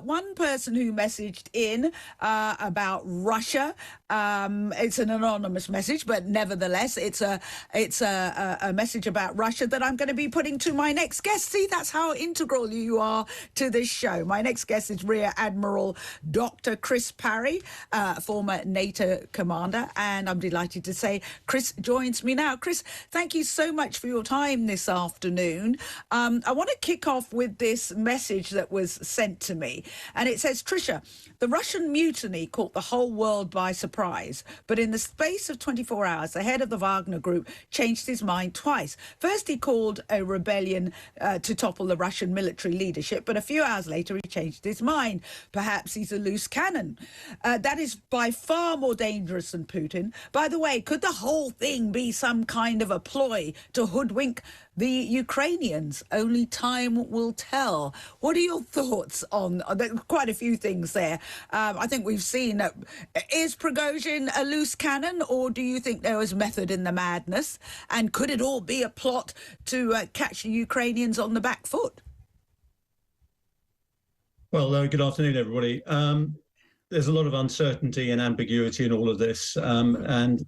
one person who messaged in about Russia. It's an anonymous message, but nevertheless, it's a message about Russia that I'm going to be putting to my next guest. See, that's how integral you are to this show. My next guest is Rear Admiral Dr. Chris Parry, former NATO commander, and I'm delighted to say Chris joins me now. Chris, thank you so much for your time this afternoon. I want to kick off with this message that was sent to me, and it says, Tricia, the Russian mutiny caught the whole world by surprise, but in the space of 24 hours, the head of the Wagner group changed his mind twice. First, he called a rebellion to topple the Russian military leadership, but a few hours later, he changed his mind. Perhaps he's a loose cannon. That is by far more dangerous than Putin. By the way, could the whole thing be some kind of a ploy to hoodwink the Ukrainians? Only time will tell. What are your thoughts on quite a few things there? I think we've seen, is Prigozhin a loose cannon, or do you think there was method in the madness? And could it all be a plot to catch the Ukrainians on the back foot? Well, good afternoon, everybody. There's a lot of uncertainty and ambiguity in all of this, and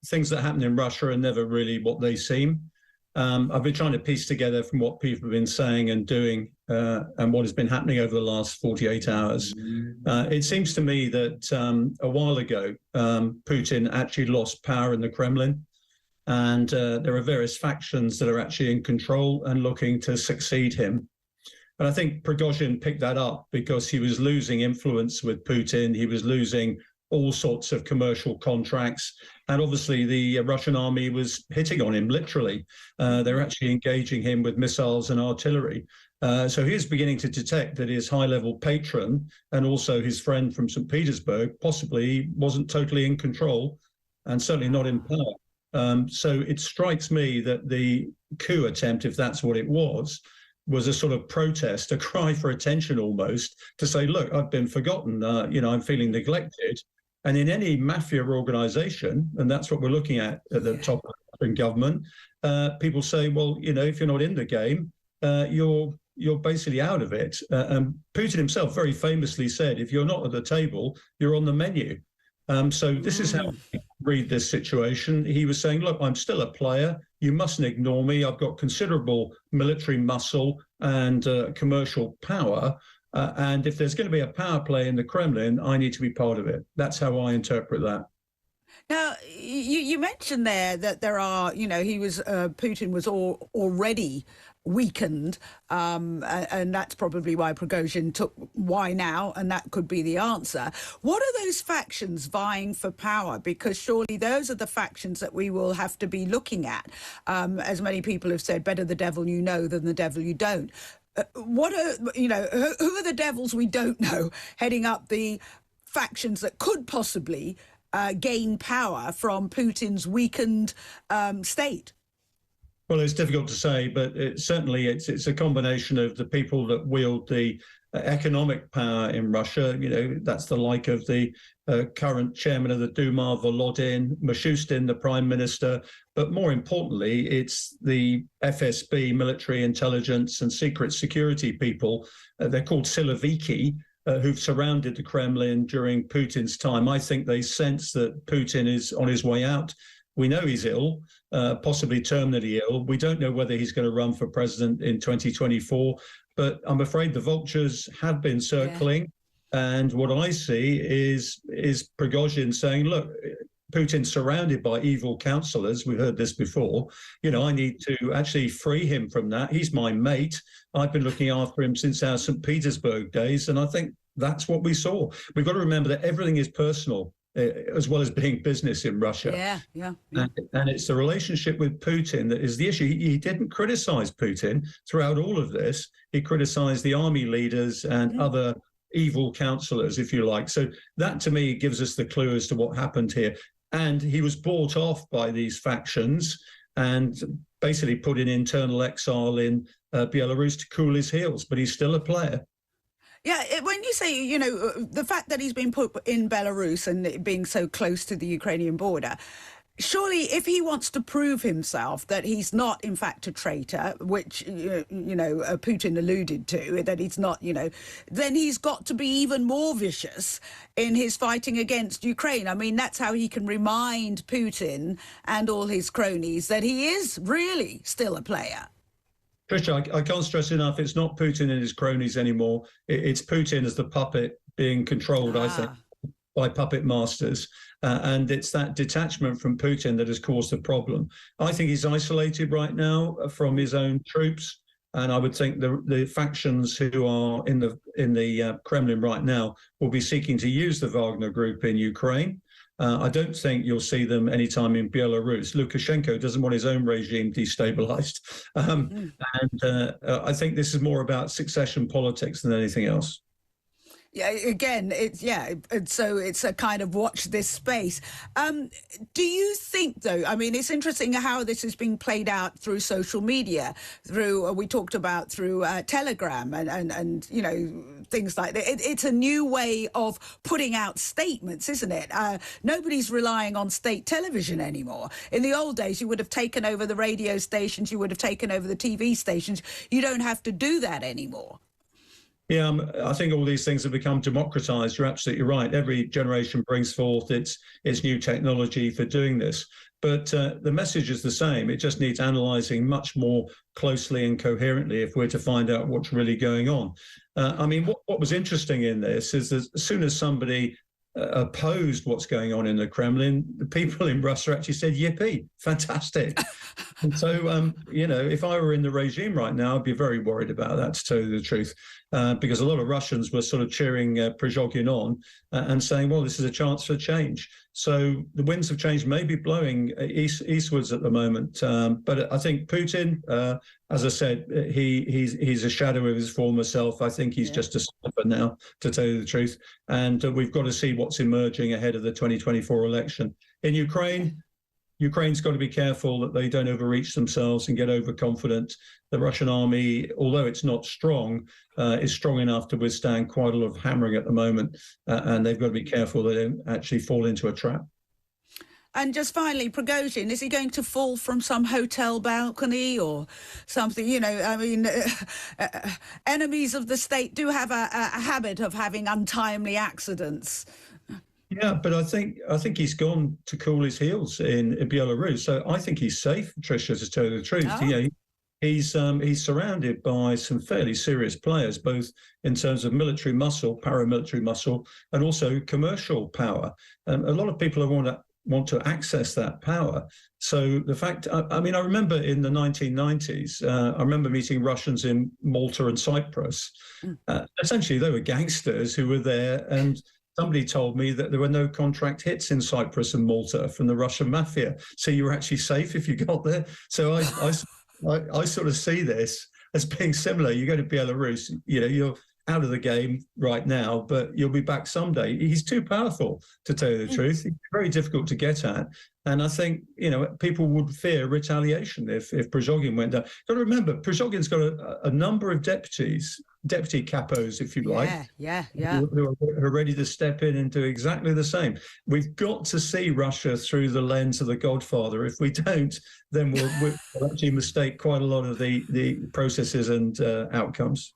things that happen in Russia are never really what they seem. I've been trying to piece together from what people have been saying and doing and what has been happening over the last 48 hours. It seems to me that a while ago, Putin actually lost power in the Kremlin, and there are various factions that are actually in control and looking to succeed him. And I think Prigozhin picked that up because he was losing influence with Putin. He was losing all sorts of commercial contracts. And obviously the Russian army was hitting on him, literally. They're actually engaging him with missiles and artillery. So he is beginning to detect that his high-level patron and also his friend from St. Petersburg possibly wasn't totally in control and certainly not in power. So it strikes me that the coup attempt, if that's what it was a sort of protest, a cry for attention almost, to say, look, I've been forgotten, I'm feeling neglected. And in any mafia organization, and that's what we're looking at the top of the government, people say, well, if you're not in the game, you're basically out of it. And Putin himself very famously said, if you're not at the table, you're on the menu. So this is how I read this situation. He was saying, look, I'm still a player. You mustn't ignore me. I've got considerable military muscle and commercial power. And if there's going to be a power play in the Kremlin, I need to be part of it. That's how I interpret that. Now, you mentioned there that there are, Putin was already weakened, and that's probably why Prigozhin took why now, and that could be the answer. What are those factions vying for power? Because surely those are the factions that we will have to be looking at. As many people have said, better the devil you know than the devil you don't. What are, who are the devils we don't know heading up the factions that could possibly gain power from Putin's weakened state? Well, it's difficult to say, but it's a combination of the people that wield the economic power in Russia. That's the like of the current chairman of the Duma, Volodin, Mishustin, the prime minister. But more importantly, it's the FSB, military intelligence and secret security people. They're called Siloviki, who've surrounded the Kremlin during Putin's time. I think they sense that Putin is on his way out. We know he's ill, possibly terminally ill. We don't know whether he's going to run for president in 2024, but I'm afraid the vultures have been circling. Yeah. And what I see is Prigozhin saying, look, Putin's surrounded by evil counselors. We've heard this before. I need to actually free him from that. He's my mate. I've been looking after him since our St. Petersburg days. And I think that's what we saw. We've got to remember that everything is personal, as well as being business in Russia. Yeah. And it's the relationship with Putin that is the issue. He didn't criticize Putin throughout all of this. He criticized the army leaders and other evil counselors, if you like. So that, to me, gives us the clue as to what happened here. And he was bought off by these factions and basically put in internal exile in Belarus to cool his heels, but he's still a player. Yeah, when you say, the fact that he's been put in Belarus and being so close to the Ukrainian border, surely if he wants to prove himself that he's not in fact a traitor, which Putin alluded to, that he's not, then he's got to be even more vicious in his fighting against Ukraine. I mean, that's how he can remind Putin and all his cronies that he is really still a player. Tricia, I can't stress enough, it's not Putin and his cronies anymore. It's Putin as the puppet being controlled, I think, by puppet masters. And it's that detachment from Putin that has caused the problem. I think he's isolated right now from his own troops. And I would think the factions who are in the Kremlin right now will be seeking to use the Wagner group in Ukraine. I don't think you'll see them anytime in Belarus. Lukashenko doesn't want his own regime destabilized. And I think this is more about succession politics than anything else. Yeah, again, so it's a kind of watch this space. Do you think, though, I mean, it's interesting how this is being played out through social media, we talked about through Telegram and things like that. It's a new way of putting out statements, isn't it? Nobody's relying on state television anymore. In the old days, you would have taken over the radio stations, you would have taken over the TV stations. You don't have to do that anymore. Yeah, I think all these things have become democratized. You're absolutely right. Every generation brings forth its new technology for doing this. But the message is the same. It just needs analyzing much more closely and coherently if we're to find out what's really going on. I mean, what was interesting in this is that as soon as somebody opposed what's going on in the Kremlin, the people in Russia actually said, yippee, fantastic. And so, if I were in the regime right now, I'd be very worried about that, to tell you the truth, because a lot of Russians were sort of cheering Prigozhin on and saying, well, this is a chance for change. So the winds of change may be blowing eastwards at the moment. But I think Putin, as I said, he's a shadow of his former self. I think he's just a snapper now, to tell you the truth. And we've got to see what's emerging ahead of the 2024 election. In Ukraine's got to be careful that they don't overreach themselves and get overconfident. The Russian army, although it's not strong, is strong enough to withstand quite a lot of hammering at the moment. And they've got to be careful they don't actually fall into a trap. And just finally, Prigozhin, is he going to fall from some hotel balcony or something? Enemies of the state do have a habit of having untimely accidents. Yeah, but I think he's gone to cool his heels in Belarus. So I think he's safe, Tricia, to tell you the truth. Oh. He's surrounded by some fairly serious players, both in terms of military muscle, paramilitary muscle, and also commercial power. A lot of people want to access that power. So the fact, I remember in the 1990s, I remember meeting Russians in Malta and Cyprus. Essentially, they were gangsters who were there, and somebody told me that there were no contract hits in Cyprus and Malta from the Russian mafia. So you were actually safe if you got there. So I sort of see this as being similar. You go to Belarus, you're out of the game right now, but you'll be back someday. He's too powerful, to tell you the truth. He's very difficult to get at. And I think, people would fear retaliation if Prigozhin went down. Got to remember, Prigozhin's got a number of deputy capos, if you like. Who are ready to step in and do exactly the same. We've got to see Russia through the lens of the Godfather. If we don't, then we'll actually mistake quite a lot of the processes and outcomes.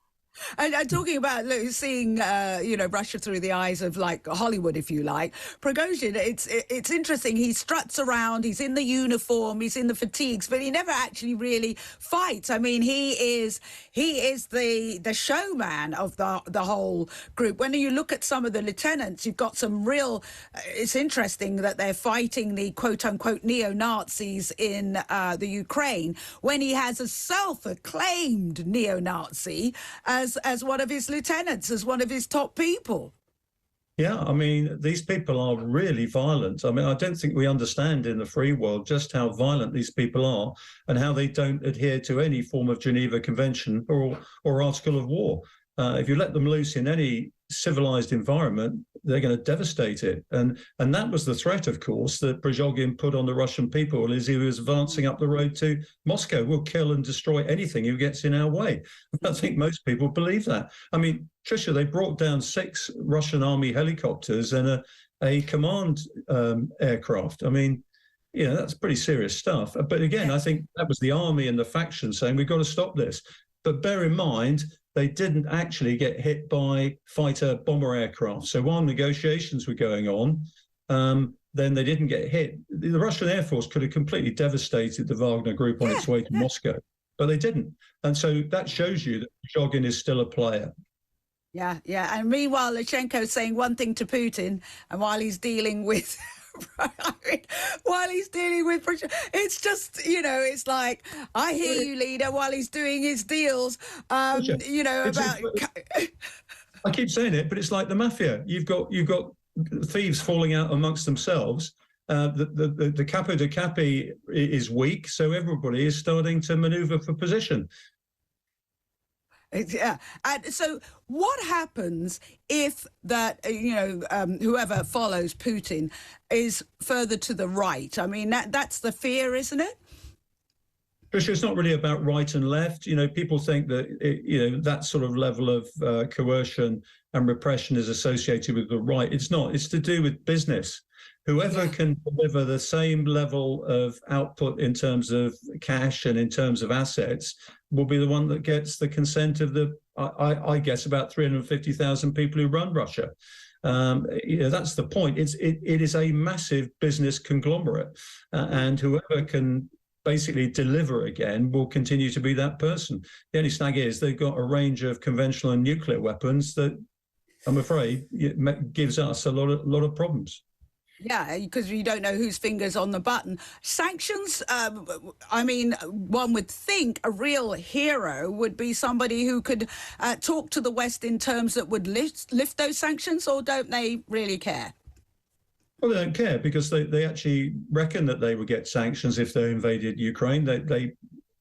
And talking about seeing, Russia through the eyes of like Hollywood, if you like, Prigozhin, it's interesting. He struts around. He's in the uniform. He's in the fatigues, but he never actually really fights. I mean, he is the showman of the whole group. When you look at some of the lieutenants, you've got some real. It's interesting that they're fighting the quote unquote neo-Nazis in the Ukraine when he has a self-acclaimed neo-Nazi as one of his lieutenants, as one of his top people. Yeah, I mean, these people are really violent. I mean, I don't think we understand in the free world just how violent these people are and how they don't adhere to any form of Geneva Convention or Article of War. If you let them loose in any civilized environment, they're going to devastate it. And that was the threat, of course, that Prigozhin put on the Russian people as he was advancing up the road to Moscow. We'll kill and destroy anything who gets in our way. I think most people believe that. I mean, Tricia, they brought down 6 Russian army helicopters and a command aircraft. I mean, that's pretty serious stuff. But again, I think that was the army and the faction saying, we've got to stop this. But bear in mind, they didn't actually get hit by fighter bomber aircraft. So while negotiations were going on, then they didn't get hit. The Russian Air Force could have completely devastated the Wagner group on its way to Moscow, but they didn't. And so that shows you that Prigozhin is still a player. Yeah. And meanwhile, Lukashenko's saying one thing to Putin, and while he's dealing with... it's just, it's like, I hear you, leader, while he's doing his deals, I keep saying it, but it's like the mafia. You've got thieves falling out amongst themselves. The capo de capi is weak, so everybody is starting to maneuver for position. Yeah. And so what happens if that, whoever follows Putin is further to the right? I mean, that's the fear, isn't it? Tricia, it's not really about right and left. People think that, that sort of level of coercion and repression is associated with the right. It's not. It's to do with business. Whoever can deliver the same level of output in terms of cash and in terms of assets will be the one that gets the consent of I guess, about 350,000 people who run Russia. That's the point. It is a massive business conglomerate, and whoever can basically deliver again will continue to be that person. The only snag is they've got a range of conventional and nuclear weapons that, I'm afraid, gives us a lot of problems. Yeah, because you don't know whose finger's on the button. Sanctions, one would think a real hero would be somebody who could talk to the West in terms that would lift those sanctions, or don't they really care? Well, they don't care because they actually reckon that they would get sanctions if they invaded Ukraine. They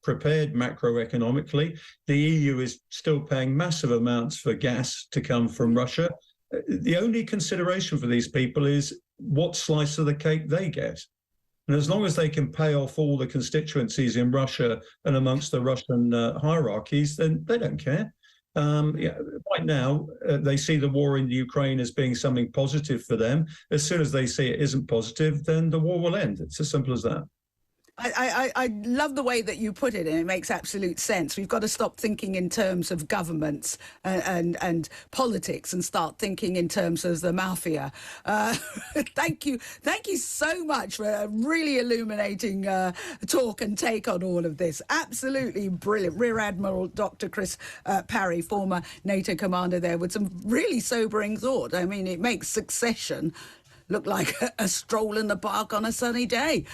prepared macroeconomically. The EU is still paying massive amounts for gas to come from Russia. The only consideration for these people is what slice of the cake they get. And as long as they can pay off all the constituencies in Russia and amongst the Russian hierarchies, then they don't care. Right now, they see the war in Ukraine as being something positive for them. As soon as they see it isn't positive, then the war will end. It's as simple as that. I love the way that you put it, and it makes absolute sense. We've got to stop thinking in terms of governments and politics and start thinking in terms of the mafia. Thank you so much for a really illuminating talk and take on all of this. Absolutely brilliant. Rear Admiral Dr. Chris Parry, former NATO commander there, with some really sobering thought. I mean, it makes succession look like a stroll in the park on a sunny day.